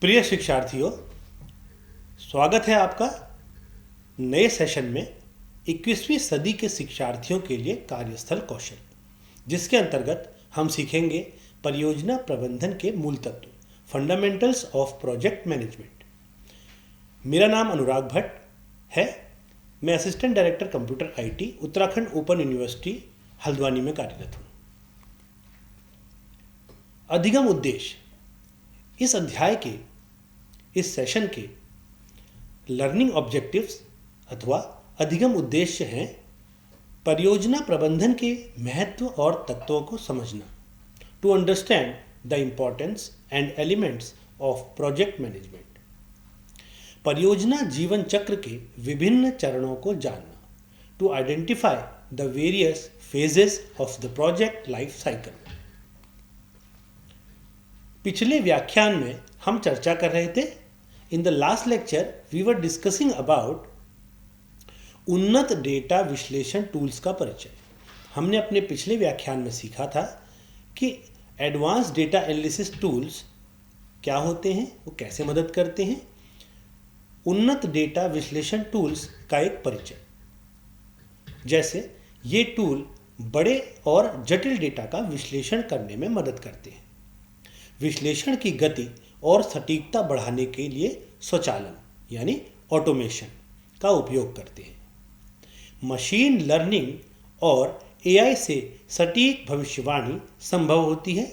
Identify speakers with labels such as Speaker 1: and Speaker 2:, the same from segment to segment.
Speaker 1: प्रिय शिक्षार्थियों, स्वागत है आपका नए सेशन में 21वीं सदी के शिक्षार्थियों के लिए कार्यस्थल कौशल, जिसके अंतर्गत हम सीखेंगे परियोजना प्रबंधन के मूल तत्व, फंडामेंटल्स ऑफ प्रोजेक्ट मैनेजमेंट। मेरा नाम अनुराग भट्ट है। मैं assistant director computer IT Uttarakhand open university Haldwani में कार्यरत हूँ। अधिगम उद्देश्य इस अध्याय के, इस सेशन के लर्निंग ऑब्जेक्टिव्स अथवा अधिगम उद्देश्य हैं परियोजना प्रबंधन के महत्व और तत्वों को समझना, to understand the importance and elements of project management. परियोजना जीवन चक्र के विभिन्न चरणों को जानना, to identify the various phases of the project life cycle. पिछले व्याख्यान में हम चर्चा कर रहे थे, in the last lecture we were discussing about उन्नत डेटा विश्लेषण टूल्स का परिचय। हमने अपने पिछले व्याख्यान में सीखा था कि एडवांस डेटा एनालिसिस टूल्स क्या होते हैं, वो कैसे मदद करते हैं। उन्नत डेटा विश्लेषण टूल्स का एक परिचय, जैसे ये टूल बड़े और जटिल डेटा का विश्लेषण करने में मदद करते हैं। विश्लेषण की गति और सटीकता बढ़ाने के लिए स्वचालन यानी ऑटोमेशन का उपयोग करते हैं। मशीन लर्निंग और एआई से सटीक भविष्यवाणी संभव होती है।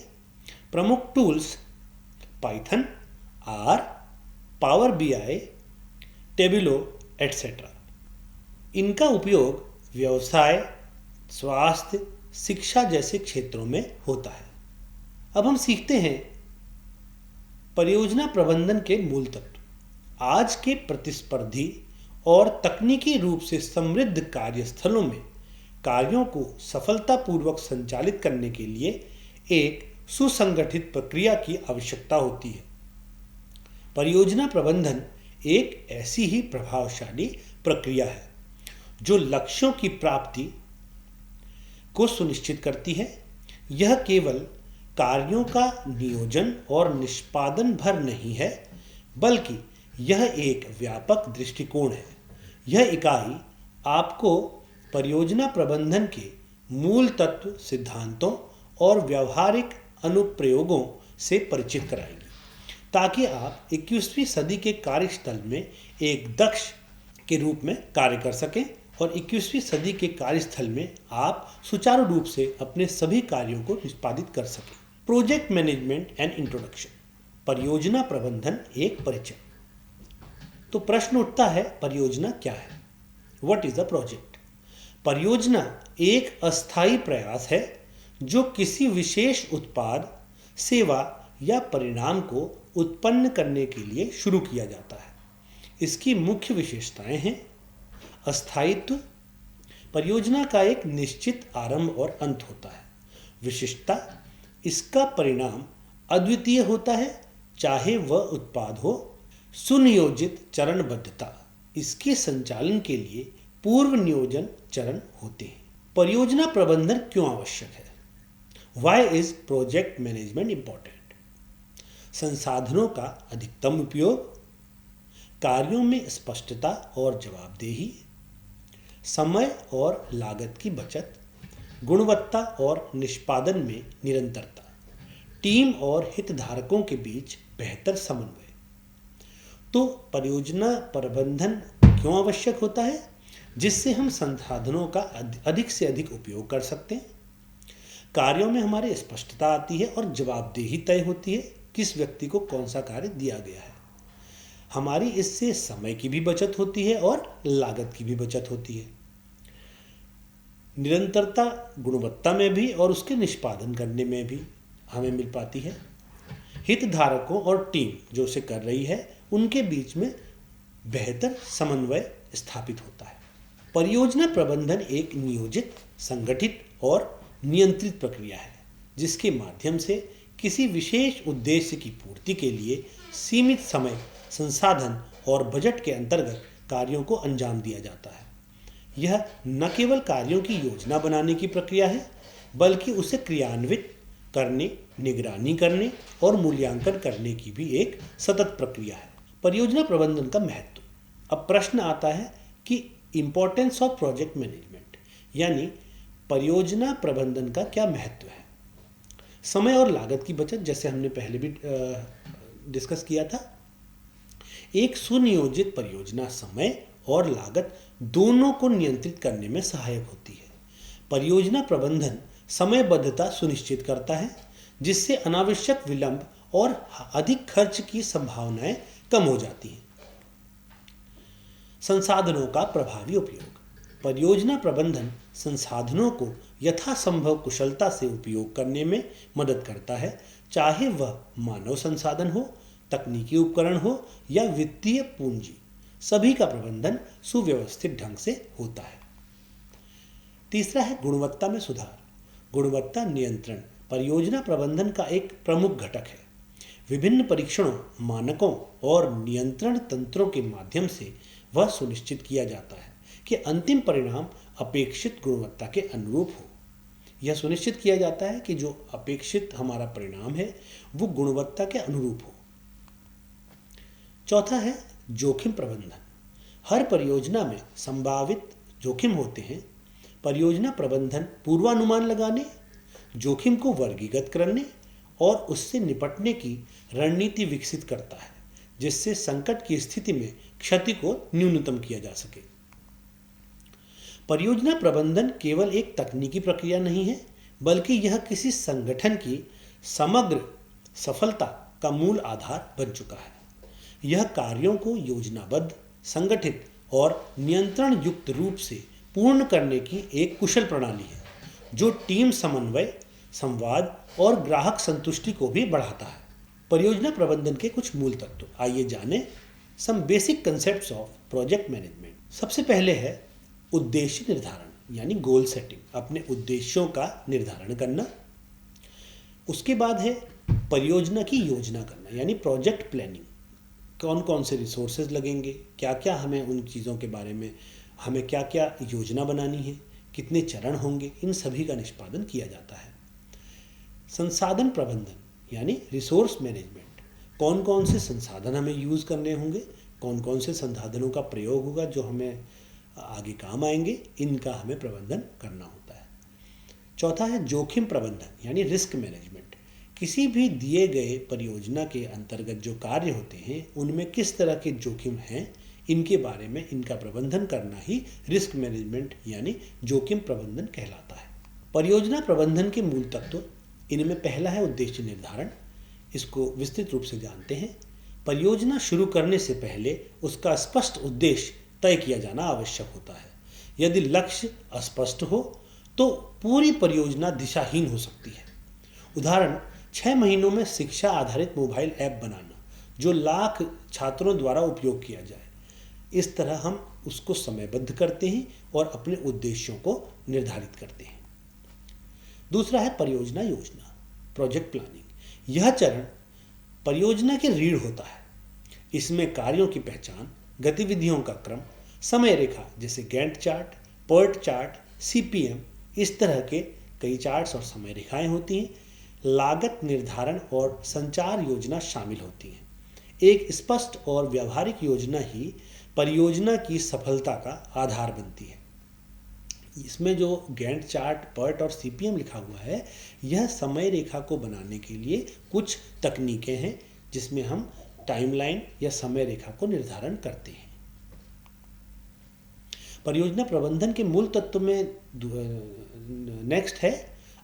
Speaker 1: प्रमुख tools Python, R, power BI, Tableau etcetera. इनका उपयोग व्यवसाय, स्वास्थ्य, शिक्षा जैसे क्षेत्रों में होता है। अब हम सीखते हैं परियोजना प्रबंधन के मूल तत्व। आज के प्रतिस्पर्धी और तकनीकी रूप से समृद्ध कार्यस्थलों में कार्यों को सफलतापूर्वक संचालित करने के लिए एक सुसंगठित प्रक्रिया की आवश्यकता होती है। परियोजना प्रबंधन एक ऐसी ही प्रभावशाली प्रक्रिया है जो लक्ष्यों की प्राप्ति को सुनिश्चित करती है। यह केवल कार्यों का नियोजन और निष्पादन भर नहीं है, बल्कि यह एक व्यापक दृष्टिकोण है। यह इकाई आपको परियोजना प्रबंधन के मूल तत्व, सिद्धांतों और व्यावहारिक अनुप्रयोगों से परिचित कराएगी, ताकि आप 21वीं सदी के कार्यस्थल में एक दक्ष के रूप में कार्य कर सकें और 21वीं सदी के कार्यस्थल में आप सुचारू रूप से अपने सभी कार्यों को निष्पादित कर सकें। प्रोजेक्ट मैनेजमेंट एंड इंट्रोडक्शन, परियोजना प्रबंधन एक परिचय। तो प्रश्न उठता है, परियोजना क्या है? What is the project? परियोजना एक अस्थायी प्रयास है जो किसी विशेष उत्पाद, सेवा या परिणाम को उत्पन्न करने के लिए शुरू किया जाता है। इसकी मुख्य विशेषताएं हैं: अस्थायित्व, परियोजना का एक निश्चित आरंभ और अंत होता है। विशिष्टता, इसका परिणाम अद्वितीय होता है, चाहे वह उत्पाद हो। सुनियोजित चरणबद्धता, इसके संचालन के लिए पूर्व नियोजन चरण होते हैं। परियोजना प्रबंधन क्यों आवश्यक है? Why is project management important? संसाधनों का अधिकतम उपयोग, कार्यों में स्पष्टता और जवाबदेही, समय और लागत की बचत, गुणवत्ता और निष्पादन में निरंतरता, टीम और हितधारकों के बीच बेहतर समन्वय। तो परियोजना प्रबंधन क्यों आवश्यक होता है? जिससे हम संसाधनों का अधिक से अधिक उपयोग कर सकते हैं, कार्यों में हमारे स्पष्टता आती है और जवाबदेही तय होती है किस व्यक्ति को कौन सा कार्य दिया गया है। हमारी इससे समय की भी बचत होती है और लागत की भी बचत होती है। निरंतरता गुणवत्ता में भी और उसके निष्पादन करने में भी हमें मिल पाती है। हितधारकों और टीम जो उसे कर रही है, उनके बीच में बेहतर समन्वय स्थापित होता है। परियोजना प्रबंधन एक नियोजित, संगठित और नियंत्रित प्रक्रिया है, जिसके माध्यम से किसी विशेष उद्देश्य की पूर्ति के लिए सीमित समय, संसाधन और बजट के अंतर्गत कार्यों को अंजाम दिया जाता है। यह न केवल कार्यों की योजना बनाने की प्रक्रिया है, बल्कि उसे क्रियान्वित करने, निगरानी करने और मूल्यांकन करने की भी एक सतत प्रक्रिया है। परियोजना प्रबंधन का महत्व। अब प्रश्न आता है कि इंपॉर्टेंस ऑफ प्रोजेक्ट मैनेजमेंट, यानी परियोजना प्रबंधन का क्या महत्व है। समय और लागत की बचत, जैसे हमने पहले भी डिस्कस किया था। एक सुनियोजित परियोजना समय और लागत दोनों को नियंत्रित करने में सहायक होती है। परियोजना प्रबंधन समयबद्धता सुनिश्चित करता है, जिससे अनावश्यक विलंब और अधिक खर्च की संभावनाएं कम हो जाती हैं। संसाधनों का प्रभावी उपयोग। परियोजना प्रबंधन संसाधनों को यथासंभव कुशलता से उपयोग करने में मदद करता है, चाहे वह मानव संसाधन हो, तकनीकी उपकरण हो या वित्तीय पूंजी। सभी का प्रबंधन सुव्यवस्थित ढंग से होता है। तीसरा है गुणवत्ता में सुधार। गुणवत्ता नियंत्रण परियोजना प्रबंधन का एक प्रमुख घटक है। विभिन्न परीक्षणों, मानकों और नियंत्रण तंत्रों के माध्यम से वह सुनिश्चित किया जाता है कि अंतिम परिणाम अपेक्षित गुणवत्ता के अनुरूप हो। यह सुनिश्चित किया जाता है कि जो अपेक्षित हमारा परिणाम है वो गुणवत्ता के अनुरूप हो। चौथा है जोखिम प्रबंधन। हर परियोजना में संभावित जोखिम होते हैं। परियोजना प्रबंधन पूर्वानुमान लगाने, जोखिम को वर्गीकृत करने और उससे निपटने की रणनीति विकसित करता है, जिससे संकट की स्थिति में क्षति को न्यूनतम किया जा सके। परियोजना प्रबंधन केवल एक तकनीकी प्रक्रिया नहीं है, बल्कि यह किसी संगठन की समग्र सफलता का मूल आधार बन चुका है। यह कार्यों को योजनाबद्ध, संगठित और नियंत्रण युक्त रूप से पूर्ण करने की एक कुशल प्रणाली है, जो टीम समन्वय, संवाद और ग्राहक संतुष्टि को भी बढ़ाता है। परियोजना प्रबंधन के कुछ मूल तत्व आइए जानें। Some basic concepts of project management. सबसे पहले है उद्देश्य निर्धारण, यानी गोल सेटिंग, अपने उद्देश्यों का निर्धारण करना। उसके बाद है परियोजना की योजना करना, यानी प्रोजेक्ट प्लानिंग। कौन कौन से रिसोर्सेज लगेंगे, क्या क्या हमें उन चीज़ों के बारे में हमें क्या क्या योजना बनानी है, कितने चरण होंगे, इन सभी का निष्पादन किया जाता है। संसाधन प्रबंधन, यानी रिसोर्स मैनेजमेंट। कौन कौन से संसाधन हमें यूज़ करने होंगे, कौन कौन से संसाधनों का प्रयोग होगा जो हमें आगे काम आएंगे, इनका हमें प्रबंधन करना होता है। चौथा है जोखिम प्रबंधन, यानी रिस्क मैनेजमेंट। किसी भी दिए गए परियोजना के अंतर्गत जो कार्य होते हैं उनमें किस तरह के जोखिम हैं, इनके बारे में इनका प्रबंधन करना ही रिस्क मैनेजमेंट यानी जोखिम प्रबंधन कहलाता है। परियोजना प्रबंधन के मूल तत्व। इनमें पहला है उद्देश्य निर्धारण। इसको विस्तृत रूप से जानते हैं। परियोजना शुरू करने से पहले उसका स्पष्ट उद्देश्य तय किया जाना आवश्यक होता है। यदि लक्ष्य अस्पष्ट हो तो पूरी परियोजना दिशाहीन हो सकती है। उदाहरण, 6 महीनों में शिक्षा आधारित मोबाइल ऐप बनाना जो लाख छात्रों द्वारा उपयोग किया जाए। इस तरह हम उसको समयबद्ध करते हैं और अपने उद्देश्यों को निर्धारित करते हैं। दूसरा है परियोजना योजना, प्रोजेक्ट प्लानिंग। यह चरण परियोजना के रीढ़ होता है। इसमें कार्यों की पहचान, गतिविधियों का क्रम, समय रेखा जैसे Gantt chart, PERT chart, CPM, इस तरह के कई चार्ट्स और समय रेखाएं होती हैं। लागत निर्धारण और संचार योजना शामिल होती हैं। एक स्पष्ट और व्यावहारिक योजना ही परियोजना की सफलता का आधार बनती है। इसमें जो गैंट चार्ट, पर्ट और CPM लिखा हुआ है, यह समय रेखा को बनाने के लिए कुछ तकनीकें हैं जिसमें हम टाइमलाइन या समय रेखा को निर्धारण करते हैं। परियोजना प्रबंधन के मूल तत्व में नेक्स्ट है,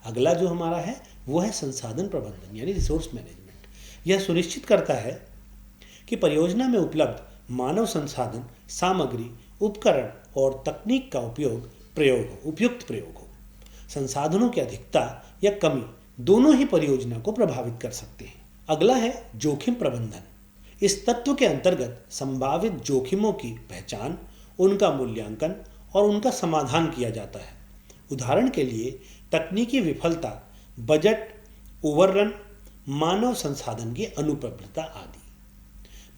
Speaker 1: अगला जो हमारा है वो है संसाधन प्रबंधन यानी रिसोर्स मैनेजमेंट। यह सुनिश्चित करता है कि परियोजना में उपलब्ध मानव संसाधन, सामग्री, उपकरण और तकनीक का उपयुक्त प्रयोग हो। संसाधनों की अधिकता या कमी दोनों ही परियोजना को प्रभावित कर सकते हैं। अगला है जोखिम प्रबंधन। इस तत्व के अंतर्गत संभावित जोखिमों की पहचान, उनका मूल्यांकन और उनका समाधान किया जाता है। उदाहरण के लिए तकनीकी विफलता, बजट ओवररन, मानव संसाधन की अनुपलब्धता आदि।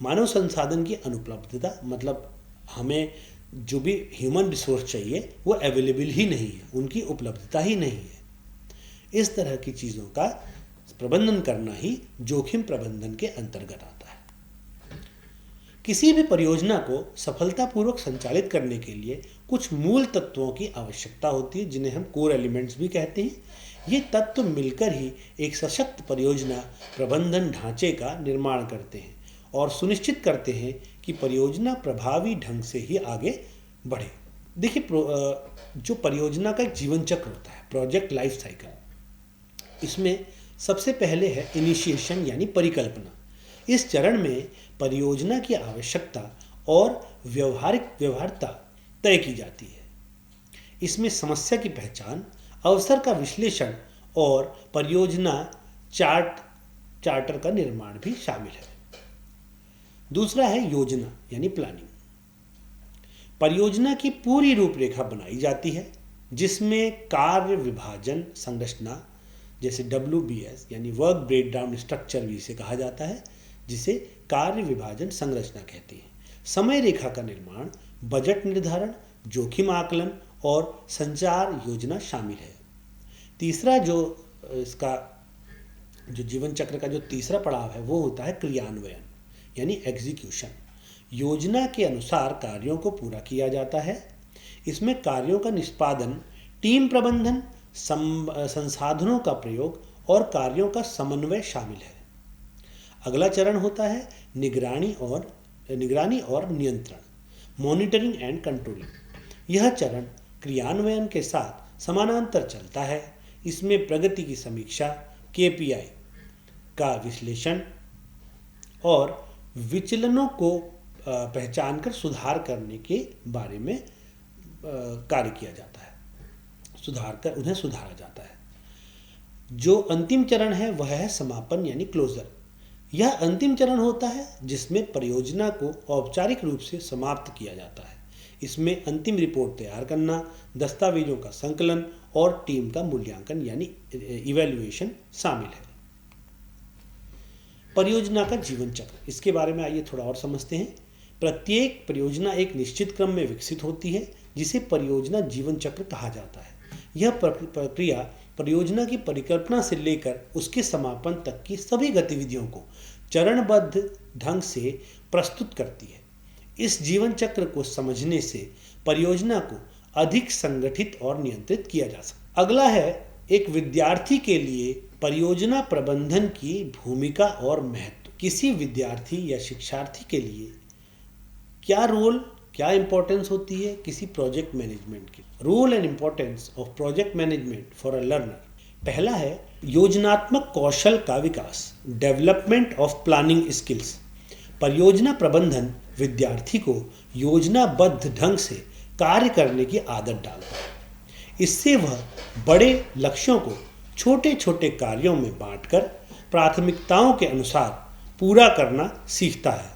Speaker 1: मानव संसाधन की अनुपलब्धता मतलब हमें जो भी ह्यूमन रिसोर्स चाहिए वो अवेलेबल ही नहीं है, उनकी उपलब्धता ही नहीं है। इस तरह की चीज़ों का प्रबंधन करना ही जोखिम प्रबंधन के अंतर्गत आता है। किसी भी परियोजना को सफलतापूर्वक संचालित करने के लिए कुछ मूल तत्वों की आवश्यकता होती है, जिन्हें हम कोर एलिमेंट्स भी कहते हैं। ये तत्व मिलकर ही एक सशक्त परियोजना प्रबंधन ढांचे का निर्माण करते हैं और सुनिश्चित करते हैं कि परियोजना प्रभावी ढंग से ही आगे बढ़े। देखिए, जो परियोजना का एक जीवन चक्र होता है, प्रोजेक्ट लाइफ साइकिल, इसमें सबसे पहले है इनिशिएशन यानी परिकल्पना। इस चरण में परियोजना की आवश्यकता और व्यवहार्यता तय की जाती है। इसमें समस्या की पहचान, अवसर का विश्लेषण और परियोजना चार्टर का निर्माण भी शामिल है। दूसरा है योजना यानी प्लानिंग। परियोजना की पूरी रूपरेखा बनाई जाती है, जिसमें कार्य विभाजन संरचना, जैसे WBS यानी वर्क ब्रेकडाउन स्ट्रक्चर भी इसे कहा जाता है, जिसे कार्य विभाजन संरचना कहते हैं, समय रेखा का निर्माण, बजट निर्धारण, जोखिम आकलन और संचार योजना शामिल है। तीसरा जो जीवन चक्र का जो तीसरा पड़ाव है वो होता है क्रियान्वयन यानी एग्जीक्यूशन। योजना के अनुसार कार्यों को पूरा किया जाता है। इसमें कार्यों का निष्पादन, टीम प्रबंधन, संसाधनों का प्रयोग और कार्यों का समन्वय शामिल है। अगला चरण होता है निगरानी और नियंत्रण, मॉनिटरिंग एंड कंट्रोलिंग। यह चरण क्रियान्वयन के साथ समानांतर चलता है। इसमें प्रगति की समीक्षा, KPI का विश्लेषण और विचलनों को पहचान कर सुधार करने के बारे में कार्य किया जाता है, उन्हें सुधारा जाता है। जो अंतिम चरण है वह है समापन यानी क्लोजर। यह अंतिम चरण होता है जिसमें परियोजना को औपचारिक रूप से समाप्त किया जाता है। इसमें अंतिम रिपोर्ट तैयार करना, दस्तावेजों का संकलन और टीम का मूल्यांकन यानी इवैल्यूएशन शामिल है। परियोजना का जीवन चक्र, इसके बारे में आइए थोड़ा और समझते हैं। प्रत्येक परियोजना एक निश्चित क्रम में विकसित होती है, जिसे परियोजना जीवन चक्र कहा जाता है। यह प्रक्रिया परियोजना की परिकल्पना से लेकर उसके समापन तक की सभी गतिविधियों को चरणबद्ध ढंग से प्रस्तुत करती है। इस जीवन चक्र को समझने से परियोजना को अधिक संगठित और नियंत्रित किया जा सकता है। अगला है एक विद्यार्थी के लिए परियोजना प्रबंधन की भूमिका और महत्व। किसी विद्यार्थी या शिक्षार्थी के लिए क्या इंपॉर्टेंस होती है किसी प्रोजेक्ट मैनेजमेंट की। Role and importance of project management for a learner. पहला है योजनात्मक कौशल का विकास, डेवलपमेंट ऑफ प्लानिंग स्किल्स। परियोजना प्रबंधन विद्यार्थी को योजनाबद्ध ढंग से कार्य करने की आदत डालता है। इससे वह बड़े लक्ष्यों को छोटे छोटे कार्यों में बांटकर प्राथमिकताओं के अनुसार पूरा करना सीखता है।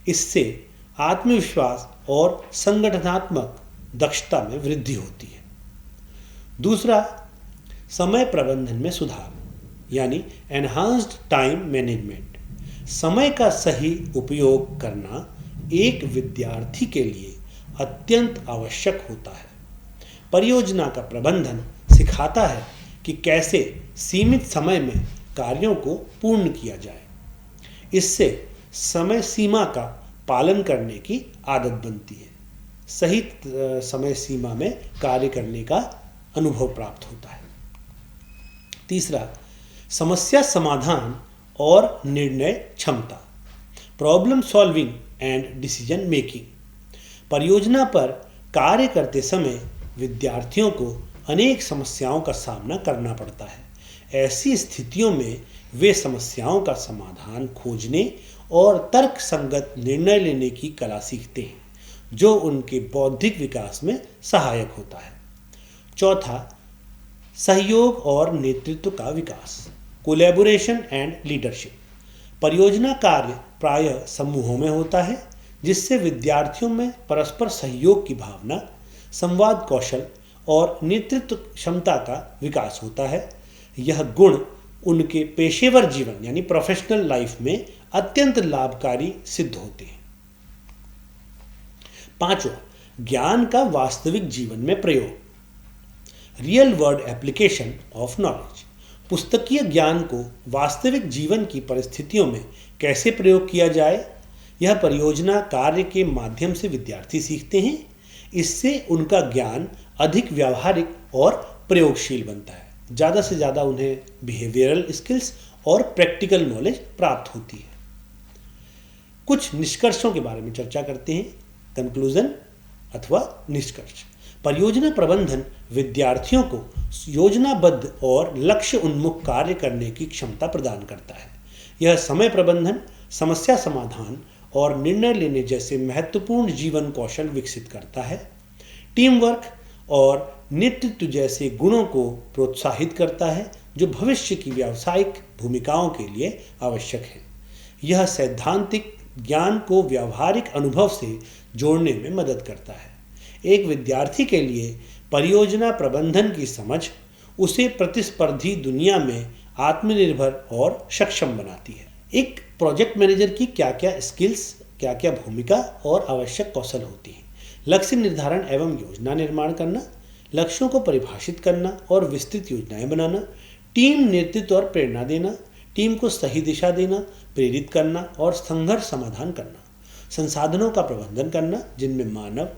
Speaker 1: इससे आत्मविश्वास और संगठनात्मक दक्षता में वृद्धि होती है। दूसरा, समय प्रबंधन में सुधार यानी एनहांस्ड टाइम मैनेजमेंट। समय का सही उपयोग करना एक विद्यार्थी के लिए अत्यंत आवश्यक होता है। परियोजना का प्रबंधन सिखाता है कि कैसे सीमित समय में कार्यों को पूर्ण किया जाए। इससे समय सीमा का पालन करने की आदत बनती है। सही समय सीमा में कार्य करने का अनुभव प्राप्त होता है। तीसरा, समस्या समाधान और निर्णय क्षमता, problem solving and decision making. परियोजना पर कार्य करते समय विद्यार्थियों को अनेक समस्याओं का सामना करना पड़ता है। ऐसी स्थितियों में वे समस्याओं का समाधान खोजने और तर्कसंगत निर्णय लेने की कला सीखते हैं, जो उनके बौद्धिक विकास में सहायक होता है। चौथा, सहयोग और नेतृत्व का विकास, कोलैबोरेशन एंड लीडरशिप। परियोजना कार्य प्रायः समूहों में होता है, जिससे विद्यार्थियों में परस्पर सहयोग की भावना, संवाद कौशल और नेतृत्व क्षमता का विकास होता है। यह गुण उनके पेशेवर जीवन यानी प्रोफेशनल लाइफ में अत्यंत लाभकारी सिद्ध होते हैं। पांचवा, ज्ञान का वास्तविक जीवन में प्रयोग, real world application of knowledge. पुस्तकीय ज्ञान को वास्तविक जीवन की परिस्थितियों में कैसे प्रयोग किया जाए, यह परियोजना कार्य के माध्यम से विद्यार्थी सीखते हैं। इससे उनका ज्ञान अधिक व्यावहारिक और प्रयोगशील बनता है। ज़्यादा से ज़्यादा उन्हें बिहेवियरल स्किल्स और प्रैक्टिकल नॉलेज प्राप्त होती है। कुछ निष्कर्षों के बारे में चर्चा करते हैं। कंक्लूजन अथवा निष्कर्ष। परियोजना प्रबंधन विद्यार्थियों को योजनाबद्ध और लक्ष्य उन्मुख कार्य करने की क्षमता प्रदान करता है। यह समय प्रबंधन, समस्या समाधान और निर्णय लेने जैसे महत्वपूर्ण जीवन कौशल विकसित करता है। टीम वर्क और नेतृत्व जैसे गुणों को प्रोत्साहित करता है, जो भविष्य की व्यावसायिक भूमिकाओं के लिए आवश्यक है। यह सैद्धांतिक ज्ञान को व्यावहारिक अनुभव से जोड़ने में मदद करता है। एक विद्यार्थी के लिए परियोजना प्रबंधन की समझ उसे प्रतिस्पर्धी दुनिया में आत्मनिर्भर और सक्षम बनाती है। एक प्रोजेक्ट मैनेजर की क्या क्या स्किल्स, क्या क्या भूमिका और आवश्यक कौशल होती हैं। लक्ष्य निर्धारण एवं योजना निर्माण करना, लक्ष्यों को परिभाषित करना और विस्तृत योजनाएं बनाना, टीम नेतृत्व और प्रेरणा देना, टीम को सही दिशा देना, प्रेरित करना और संघर्ष समाधान करना, संसाधनों का प्रबंधन करना जिनमें मानव,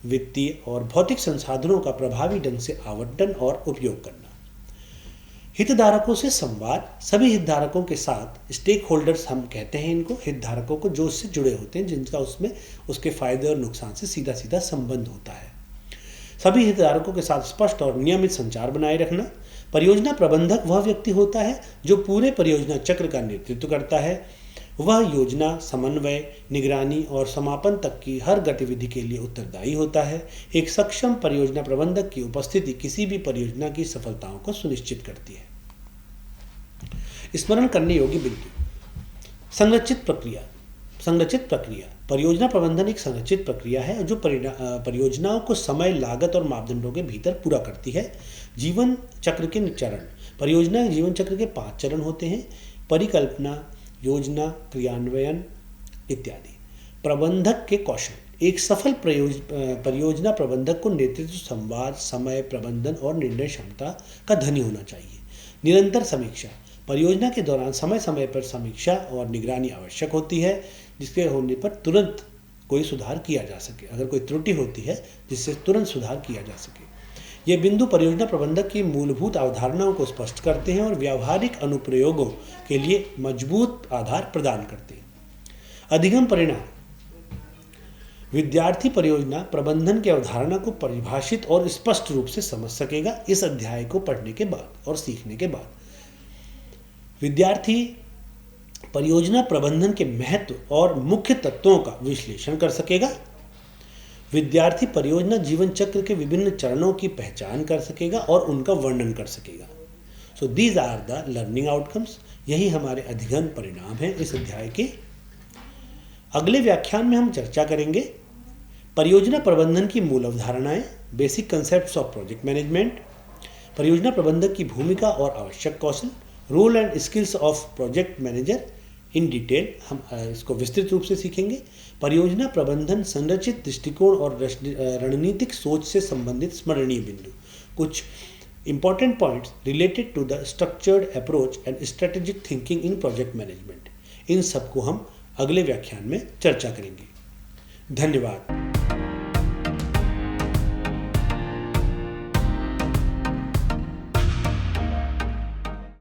Speaker 1: वित्तीय और भौतिक संसाधनों का प्रभावी ढंग से आवंटन और उपयोग करना, हितधारकों से संवाद, सभी हितधारकों के साथ, स्टेक होल्डर्स हम कहते हैं इनको, हितधारकों को जो उससे जुड़े होते हैं, जिनका उसमें उसके फायदे और नुकसान से सीधा सीधा संबंध होता है। सभी हितधारकों के साथ स्पष्ट और नियमित संचार बनाए रखना। परियोजना प्रबंधक वह व्यक्ति होता है जो पूरे परियोजना चक्र का नेतृत्व करता है। वह योजना, समन्वय, निगरानी और समापन तक की हर गतिविधि के लिए उत्तरदायी होता है। एक सक्षम परियोजना प्रबंधक की उपस्थिति किसी भी परियोजना की सफलताओं को सुनिश्चित करती है। स्मरण करने योग्य बिंदु। संरचित प्रक्रिया। परियोजना प्रबंधन एक संरचित प्रक्रिया है जो परियोजनाओं को समय, लागत और मापदंडों के भीतर पूरा करती है। जीवन चक्र के चरण। परियोजना जीवन चक्र के 5 चरण होते हैं: परिकल्पना, योजना, क्रियान्वयन इत्यादि। प्रबंधक के कौशल। एक सफल परियोजना प्रबंधक को नेतृत्व, संवाद, समय प्रबंधन और निर्णय क्षमता का धनी होना चाहिए। निरंतर समीक्षा। परियोजना के दौरान समय समय पर समीक्षा और निगरानी आवश्यक होती है, जिसके होने पर तुरंत कोई सुधार किया जा सके। अगर कोई त्रुटि होती है जिससे तुरंत सुधार किया जा सके। ये बिंदु परियोजना प्रबंधक की मूलभूत अवधारणाओं को स्पष्ट करते हैं और व्यावहारिक अनुप्रयोगों के लिए मजबूत आधार प्रदान करते हैं। अधिगम परिणाम। विद्यार्थी परियोजना प्रबंधन की अवधारणा को परिभाषित और स्पष्ट रूप से समझ सकेगा। इस अध्याय को पढ़ने के बाद और सीखने के बाद विद्यार्थी परियोजना प्रबंधन के महत्व और मुख्य तत्वों का विश्लेषण कर सकेगा। विद्यार्थी परियोजना जीवन चक्र के विभिन्न चरणों की पहचान कर सकेगा और उनका वर्णन कर सकेगा। So these are the learning outcomes. यही हमारे अधिगम परिणाम हैं इस अध्याय के। अगले व्याख्यान में हम चर्चा करेंगे परियोजना प्रबंधन की मूल अवधारणाएं, basic concepts of project management, परियोजना प्रबंधक की भूमिका और आवश्यक कौशल, role and skills of project manager in detail. हम इसको विस्तृत रूप से सीखेंगे। परियोजना प्रबंधन संरचित दृष्टिकोण और रणनीतिक सोच से संबंधित स्मरणीय बिंदु, कुछ important points related to the structured approach and strategic thinking in project management. इन सबको हम अगले व्याख्यान में चर्चा करेंगे। धन्यवाद।